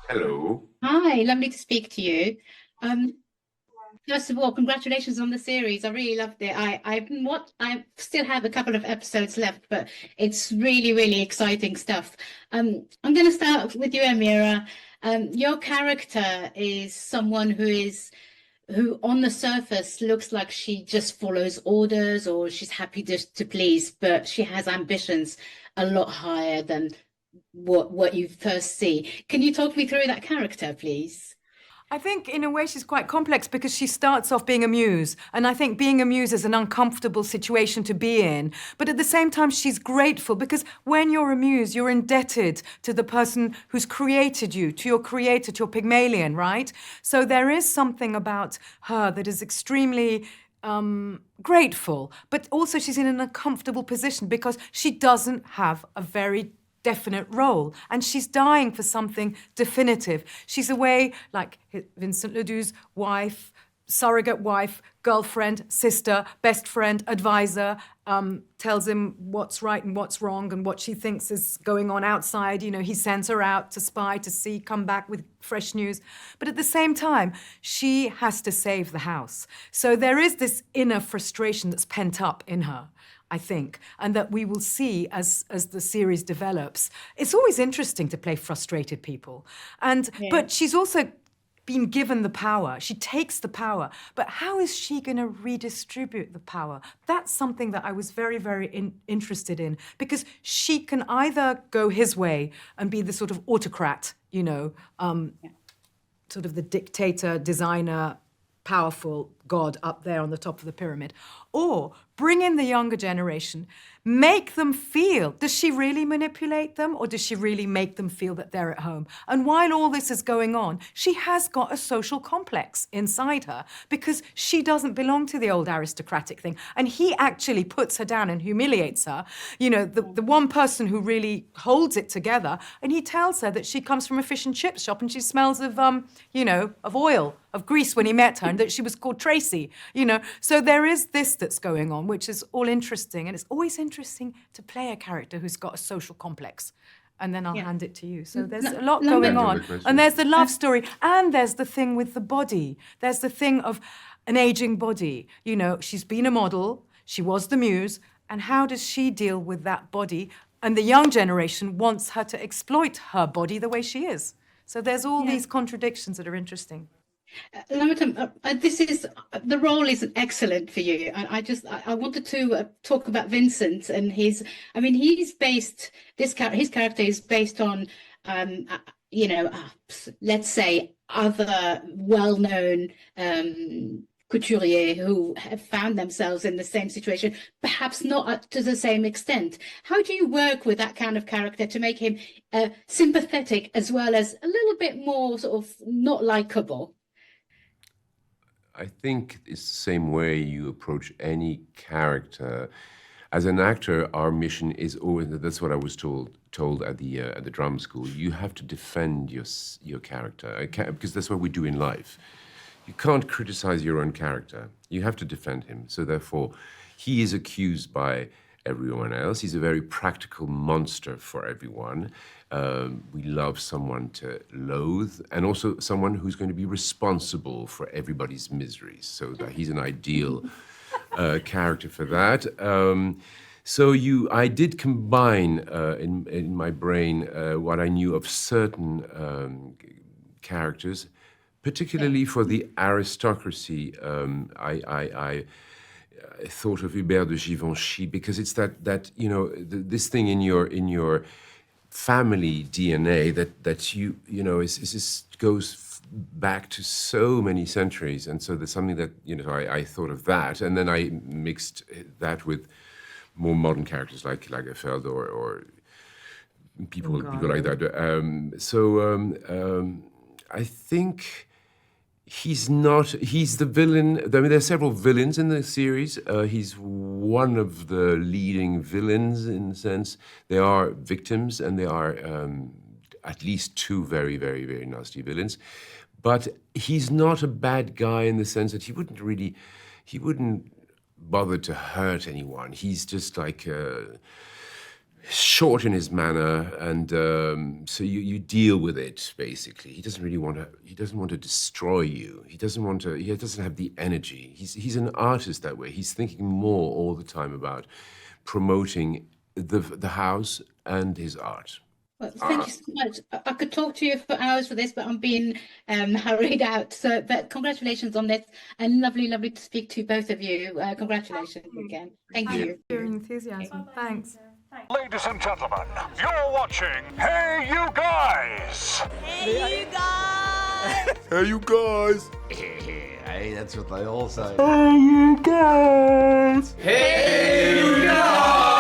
Hello. Hi, lovely to speak to you. Um, First of all, congratulations on the series. I really loved it. I still have a couple of episodes left, but it's really, really exciting stuff. I'm going to start with you, Amira. Your character is someone who on the surface looks like she just follows orders or she's happy to please, but she has ambitions a lot higher than what you first see. Can you talk me through that character, please? I think in a way she's quite complex because she starts off being a muse. And I think being a muse is an uncomfortable situation to be in. But at the same time, she's grateful because when you're a muse, you're indebted to the person who's created you, to your creator, to your Pygmalion, right? So there is something about her that is extremely grateful, but also she's in an uncomfortable position because she doesn't have a very definite role and she's dying for something definitive. She's away like Vincent Ledu's wife, surrogate wife, girlfriend, sister, best friend, advisor, tells him what's right and what's wrong and what she thinks is going on outside. You know, he sends her out to spy, to see, come back with fresh news. But at the same time, she has to save the house. So there is this inner frustration that's pent up in her, I think, and that we will see as the series develops. It's always interesting to play frustrated people. But she's also been given the power. She takes the power. But how is she going to redistribute the power? That's something that I was very, very interested in, because she can either go his way and be the sort of autocrat, sort of the dictator, designer, powerful god up there on the top of the pyramid, or bring in the younger generation, make them feel. Does she really manipulate them, or does she really make them feel that they're at home? And while all this is going on, she has got a social complex inside her because she doesn't belong to the old aristocratic thing. And he actually puts her down and humiliates her. You know, the one person who really holds it together, and he tells her that she comes from a fish and chip shop and she smells of, of oil, of grease when he met her, and that she was called Tracy, So there is this that's going on, which is all interesting. And it's always interesting to play a character who's got a social complex. And then I'll hand it to you. So there's a lot going on. And there's the love story. And there's the thing with the body. There's the thing of an aging body. She's been a model. She was the muse. And how does she deal with that body? And the young generation wants her to exploit her body the way she is. So there's all these contradictions that are interesting. Lambert, this is the role is excellent for you, and I wanted to talk about Vincent and he's based his character is based on let's say other well-known couturier who have found themselves in the same situation, perhaps not to the same extent. How do you work with that kind of character to make him sympathetic as well as a little bit more sort of not likable? I think it's the same way you approach any character. As an actor, our mission is always, that's what I was told at the drama school, you have to defend your character, because that's what we do in life. You can't criticize your own character. You have to defend him. So therefore, he is accused by everyone else. He's a very practical monster for everyone. We love someone to loathe, and also someone who's going to be responsible for everybody's miseries. So that he's an ideal character for that. I did combine in my brain what I knew of certain characters, particularly for the aristocracy. I thought of Hubert de Givenchy because it's that this thing in your family DNA that goes back to so many centuries, and so there's something that I thought of that, and then I mixed that with more modern characters like Lagerfeld or people like that. I think. He's the villain. I mean, there's several villains in the series. He's one of the leading villains in a sense. There are victims, and there are at least two very, very, very nasty villains. But he's not a bad guy in the sense that he wouldn't bother to hurt anyone. He's just like, short in his manner, and so you deal with it basically. He doesn't really want to. He doesn't want to destroy you. He doesn't want to. He doesn't have the energy. He's an artist that way. He's thinking more all the time about promoting the house and his art. Well, thank you so much. I could talk to you for hours for this, but I'm being hurried out. So, but congratulations on this, and lovely, lovely to speak to both of you. Congratulations again. Thank you. Your enthusiasm. Thanks. Ladies and gentlemen, you're watching Hey You Guys! Hey, you guys! Hey, you guys! Hey, that's what they all say. Hey, you guys! Hey, you guys!